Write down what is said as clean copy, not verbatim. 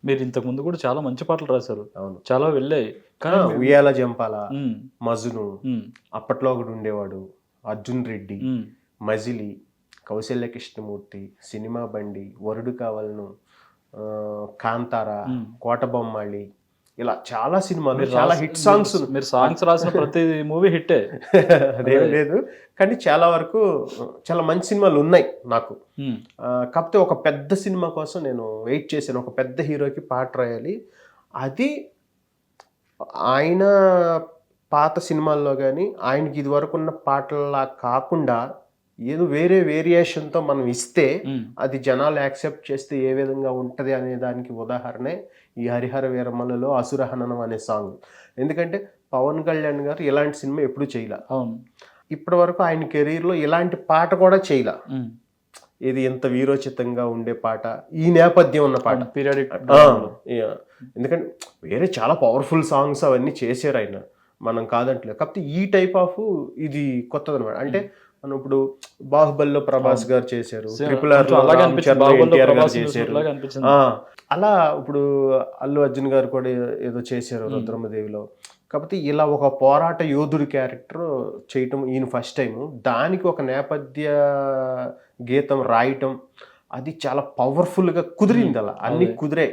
మీరు ఇంతకు ముందు కూడా చాలా మంచి పాటలు రాశారు, అవును. చాలా వెళ్ళాయి. కానీ ఉయ్యాల జంపాల, ఉమ్, మజును, ఉమ్, అప్పట్లో ఒకడు ఉండేవాడు, అర్జున్ రెడ్డి, ఉమ్, మజిలీ, కౌశల్య కృష్ణమూర్తి, సినిమా బండి, వరుడు కావలను, కాంతార, కోట బొమ్మాళి, ఇలా చాలా సినిమాలు, చాలా హిట్ సాంగ్స్. మీరు సాంగ్స్ రాసిన ప్రతి మూవీ హిట్టే. అదేం లేదు, కానీ చాలా వరకు చాలా మంచి సినిమాలు ఉన్నాయి నాకు. ఉమ్, కాకపోతే ఒక పెద్ద సినిమా కోసం నేను వెయిట్ చేశాను, ఒక పెద్ద హీరోకి పాట రాయాలి. అది ఆయన పాత సినిమాల్లో కానీ ఆయనకి ఇది వరకు ఉన్న పాటల్లా కాకుండా ఏదో వేరే వేరియేషన్తో మనం ఇస్తే ఉమ్, అది జనాలు యాక్సెప్ట్ చేస్తే ఏ విధంగా ఉంటుంది అనే దానికి ఉదాహరణే ఈ హరిహర వీరమల్లలో అసురహననం అనే సాంగ్. ఎందుకంటే పవన్ కళ్యాణ్ గారు ఇలాంటి సినిమా ఎప్పుడు చేయలే, అవును. ఇప్పటి వరకు ఆయన కెరీర్లో ఇలాంటి పాట కూడా చేయలే. ఉమ్, ఇది ఎంత వీరోచితంగా ఉండే పాట, ఈ నేపథ్యం ఉన్న పాట. పీరియాడిక్. ఎందుకంటే వేరే చాలా పవర్ఫుల్ సాంగ్స్ అవన్నీ చేశారు ఆయన, మనం కాదంటలేదు. కాకపోతే ఈ టైప్ ఆఫ్ ఇది కొత్తది అనమాట. అంటే మనం ఇప్పుడు బాహుబలిలో ప్రభాస్ గారు చేశారు, ట్రిపుల్ ఆర్ చేశారు. అలా ఇప్పుడు అల్లు అర్జున్ గారు కూడా ఏదో చేశారు రుద్రమదేవిలో. కాబట్టి ఇలా ఒక పోరాట యోధుడి క్యారెక్టర్ చేయటం ఈయన ఫస్ట్ టైం. దానికి ఒక నేపథ్య గీతం రాయటం అది చాలా పవర్ఫుల్గా కుదిరింది. అలా అన్ని కుదిరే